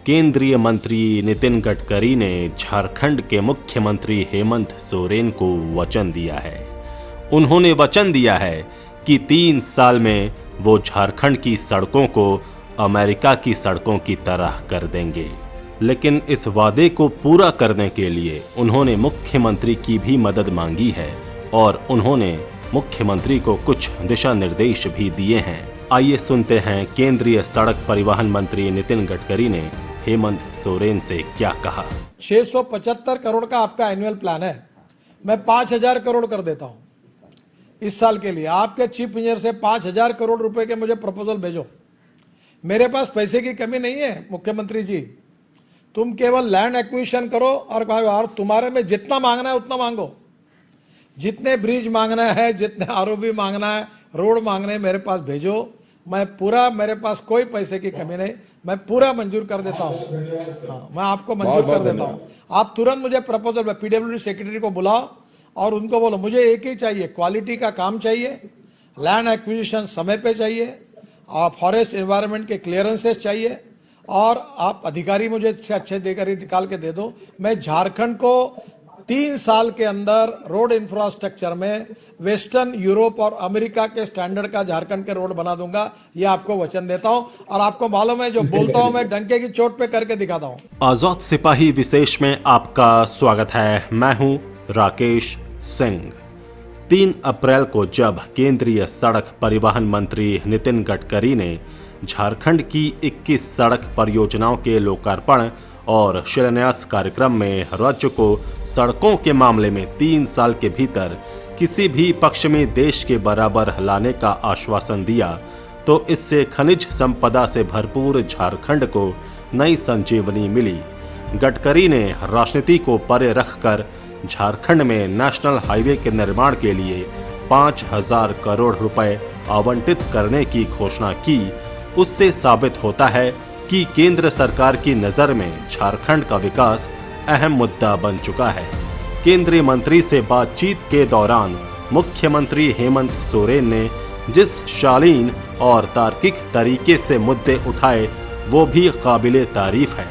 केंद्रीय मंत्री नितिन गडकरी ने झारखंड के मुख्यमंत्री हेमंत सोरेन को वचन दिया है। उन्होंने वचन दिया है कि 3 साल में वो झारखंड की सड़कों को अमेरिका की सड़कों की तरह कर देंगे। लेकिन इस वादे को पूरा करने के लिए उन्होंने मुख्यमंत्री की भी मदद मांगी है और उन्होंने मुख्यमंत्री को कुछ दिशा निर्देश भी दिए हैं। आइए सुनते हैं केंद्रीय सड़क परिवहन मंत्री नितिन गडकरी ने हेमंत सोरेन से क्या कहा। 675 करोड़ का आपका एनुअल प्लान है, मैं 5000 करोड़ कर देता हूं इस साल के लिए। आपके चीफ इंजीनियर से 5000 करोड़ रुपए के मुझे प्रपोजल भेजो। मेरे पास पैसे की कमी नहीं है मुख्यमंत्री जी, तुम केवल लैंड एक्विजिशन करो और तुम्हारे में जितना मांगना है उतना मांगो। जितने ब्रिज मांगना है, जितने आरओबी मांगना है, रोड मांगने मेरे पास भेजो। मैं पूरा, मेरे पास कोई पैसे की कमी नहीं, मैं पूरा मंजूर कर देता हूँ। हाँ, मैं आपको मंजूर कर देता हूँ। आप तुरंत मुझे प्रपोजल, पीडब्ल्यूडी सेक्रेटरी को बुलाओ और उनको बोलो मुझे एक ही चाहिए, क्वालिटी का काम चाहिए, लैंड एक्विजिशन समय पे चाहिए, और फॉरेस्ट एनवायरनमेंट के क्लियरेंसेस चाहिए, और आप अधिकारी मुझे अच्छे देकर निकाल के दे दो। मैं झारखंड को 3 साल के अंदर रोड इंफ्रास्ट्रक्चर में वेस्टर्न यूरोप और अमेरिका के स्टैंडर्ड का झारखंड के रोड बना दूंगा, ये आपको वचन देता हूं। और आपको मालूम है, जो बोलता हूं मैं डंके की चोट पे करके दिखाता हूं। आजाद सिपाही विशेष में आपका स्वागत है। मैं हूं राकेश सिंह। 3 अप्रैल को जब केंद्रीय सड़क परिवहन मंत्री नितिन गडकरी ने झारखंड की 21 सड़क परियोजनाओं के लोकार्पण और शिलान्यास कार्यक्रम में राज्य को सड़कों के मामले में 3 साल के भीतर किसी भी पक्ष में देश के बराबर लाने का आश्वासन दिया, तो इससे खनिज संपदा से भरपूर झारखंड को नई संजीवनी मिली। गडकरी ने राजनीति को परे रखकर झारखंड में नेशनल हाईवे के निर्माण के लिए 5000 करोड़ रुपए आवंटित करने की घोषणा की। उससे साबित होता है कि केंद्र सरकार की नज़र में झारखंड का विकास अहम मुद्दा बन चुका है। केंद्रीय मंत्री से बातचीत के दौरान मुख्यमंत्री हेमंत सोरेन ने जिस शालीन और तार्किक तरीके से मुद्दे उठाए वो भी काबिले तारीफ है,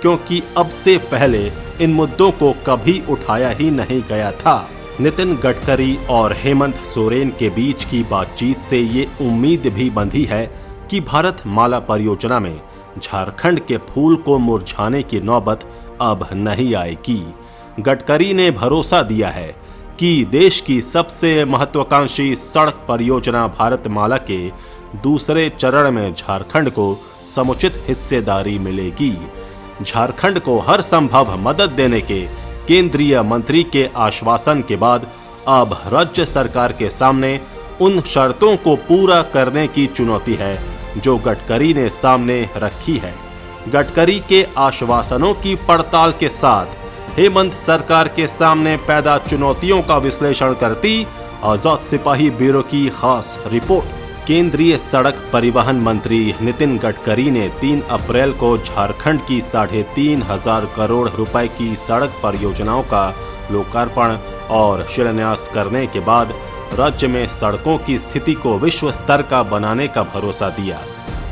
क्योंकि अब से पहले इन मुद्दों को कभी उठाया ही नहीं गया था। नितिन गडकरी और हेमंत सोरेन के बीच की बातचीत से ये उम्मीद भी बंधी है कि भारत माला परियोजना में झारखंड के फूल को मुरझाने की नौबत अब नहीं आएगी। गडकरी ने भरोसा दिया है कि देश की सबसे महत्वाकांक्षी सड़क परियोजना भारतमाला के दूसरे चरण में झारखंड को समुचित हिस्सेदारी मिलेगी। झारखंड को हर संभव मदद देने के केंद्रीय मंत्री के आश्वासन के बाद अब राज्य सरकार के सामने उन शर्तों को पूरा करने की चुनौती है जो गडकरी ने सामने रखी है। गडकरी के आश्वासनों की पड़ताल के साथ हेमंत सरकार के सामने पैदा चुनौतियों का विश्लेषण करती आजाद सिपाही ब्यूरो की खास रिपोर्ट। केंद्रीय सड़क परिवहन मंत्री नितिन गडकरी ने 3 अप्रैल को झारखंड की 3500 करोड़ रुपए की सड़क परियोजनाओं का लोकार्पण और शिलान्यास करने के बाद राज्य में सड़कों की स्थिति को विश्व स्तर का बनाने का भरोसा दिया।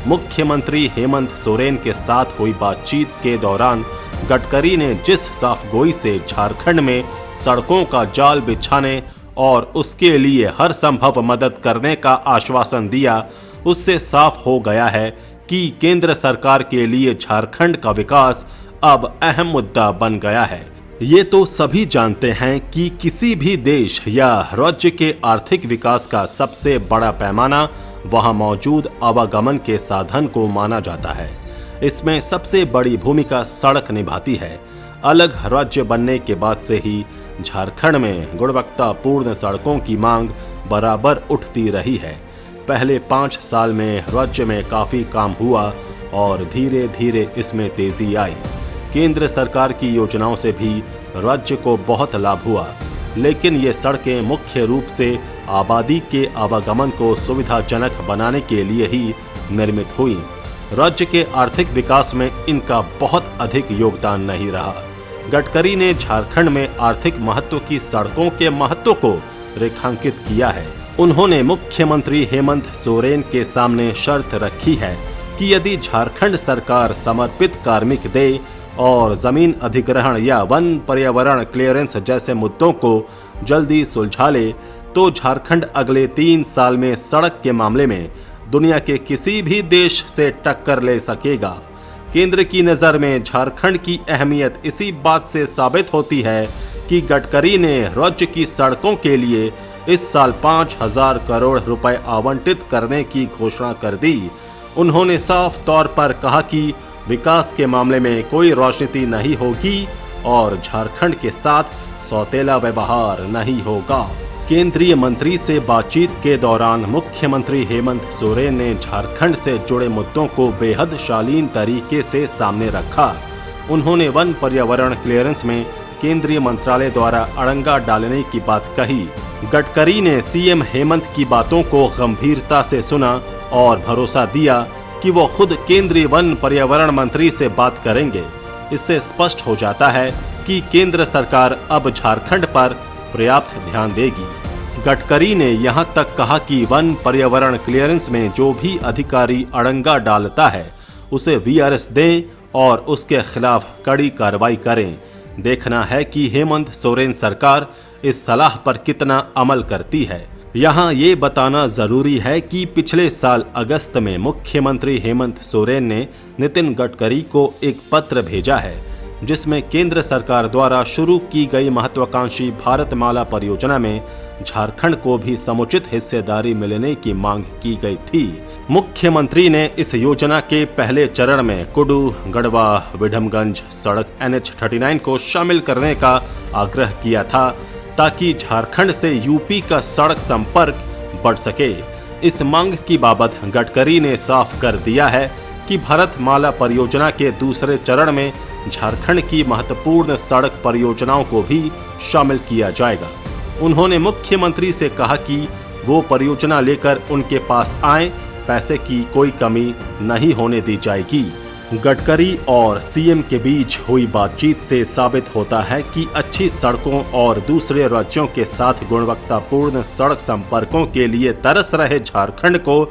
मुख्यमंत्री हेमंत सोरेन के साथ हुई बातचीत के दौरान गडकरी ने जिस साफगोई से झारखंड में सड़कों का जाल बिछाने और उसके लिए हर संभव मदद करने का आश्वासन दिया, उससे साफ हो गया है कि केंद्र सरकार के लिए झारखंड का विकास अब अहम मुद्दा बन गया है। ये तो सभी जानते हैं कि किसी भी देश या राज्य के आर्थिक विकास का सबसे बड़ा पैमाना वहां मौजूद आवागमन के साधन को माना जाता है। इसमें सबसे बड़ी भूमिका सड़क निभाती है। अलग राज्य बनने के बाद से ही झारखंड में गुणवत्तापूर्ण सड़कों की मांग बराबर उठती रही है। पहले 5 साल में राज्य में काफ़ी काम हुआ और धीरे धीरे इसमें तेजी आई। केंद्र सरकार की योजनाओं से भी राज्य को बहुत लाभ हुआ, लेकिन ये सड़कें मुख्य रूप से आबादी के आवागमन को सुविधाजनक बनाने के लिए ही निर्मित हुई। राज्य के आर्थिक विकास में इनका बहुत अधिक योगदान नहीं रहा। गडकरी ने झारखंड में आर्थिक महत्व की सड़कों के महत्व को रेखांकित किया है। उन्होंने मुख्यमंत्री हेमंत सोरेन के सामने शर्त रखी है कि यदि झारखंड सरकार समर्पित कार्मिक दे और जमीन अधिग्रहण या वन पर्यावरण क्लियरेंस जैसे मुद्दों को जल्दी सुलझा ले तो झारखंड अगले 3 साल में सड़क के मामले में दुनिया के किसी भी देश से टक्कर ले सकेगा। केंद्र की नजर में झारखंड की अहमियत इसी बात से साबित होती है कि गडकरी ने राज्य की सड़कों के लिए इस साल 5,000 करोड़ रुपए आवंटित करने की घोषणा कर दी। उन्होंने साफ तौर पर कहा कि विकास के मामले में कोई राजनीति नहीं होगी और झारखंड के साथ सौतेला व्यवहार नहीं होगा। केंद्रीय मंत्री से बातचीत के दौरान मुख्यमंत्री हेमंत सोरेन ने झारखंड से जुड़े मुद्दों को बेहद शालीन तरीके से सामने रखा। उन्होंने वन पर्यावरण क्लियरेंस में केंद्रीय मंत्रालय द्वारा अड़ंगा डालने की बात कही। गडकरी ने सीएम हेमंत की बातों को गंभीरता से सुना और भरोसा दिया कि वो खुद केंद्रीय वन पर्यावरण मंत्री से बात करेंगे। इससे स्पष्ट हो जाता है कि केंद्र सरकार अब झारखंड पर पर्याप्त ध्यान देगी। गडकरी ने यहां तक कहा कि वन पर्यावरण क्लियरेंस में जो भी अधिकारी अड़ंगा डालता है उसे वीआरएस दें और उसके खिलाफ कड़ी कार्रवाई करें। देखना है कि हेमंत सोरेन सरकार इस सलाह पर कितना अमल करती है। यहाँ ये बताना जरूरी है कि पिछले साल अगस्त में मुख्यमंत्री हेमंत सोरेन ने नितिन गडकरी को एक पत्र भेजा है जिसमें केंद्र सरकार द्वारा शुरू की गई महत्वाकांक्षी भारतमाला परियोजना में झारखंड को भी समुचित हिस्सेदारी मिलने की मांग की गई थी। मुख्यमंत्री ने इस योजना के पहले चरण में कुडू गढ़वा विडमगंज सड़क NH39 को शामिल करने का आग्रह किया था ताकि झारखंड से यूपी का सड़क संपर्क बढ़ सके। इस मांग की बाबत गडकरी ने साफ कर दिया है कि भारतमाला परियोजना के दूसरे चरण में झारखंड की महत्वपूर्ण सड़क परियोजनाओं को भी शामिल किया जाएगा। उन्होंने मुख्यमंत्री से कहा कि वो परियोजना लेकर उनके पास आए, पैसे की कोई कमी नहीं होने दी जाएगी। गडकरी और सीएम के बीच हुई बातचीत से साबित होता है कि अच्छी सड़कों और दूसरे राज्यों के साथ गुणवत्तापूर्ण सड़क संपर्कों के लिए तरस रहे झारखंड को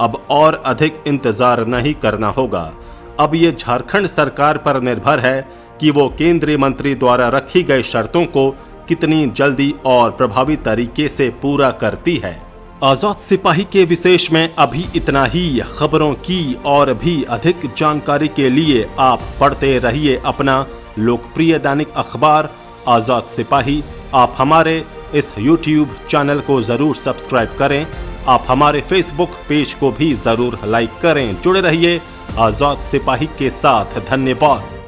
अब और अधिक इंतजार नहीं करना होगा। अब ये झारखंड सरकार पर निर्भर है कि वो केंद्रीय मंत्री द्वारा रखी गई शर्तों को कितनी जल्दी और प्रभावी तरीके से पूरा करती है। आजाद सिपाही के विशेष में अभी इतना ही। खबरों की और भी अधिक जानकारी के लिए आप पढ़ते रहिए अपना लोकप्रिय दैनिक अखबार आजाद सिपाही। आप हमारे इस YouTube चैनल को जरूर सब्सक्राइब करें। आप हमारे Facebook पेज को भी जरूर लाइक करें। जुड़े रहिए आजाद सिपाही के साथ। धन्यवाद।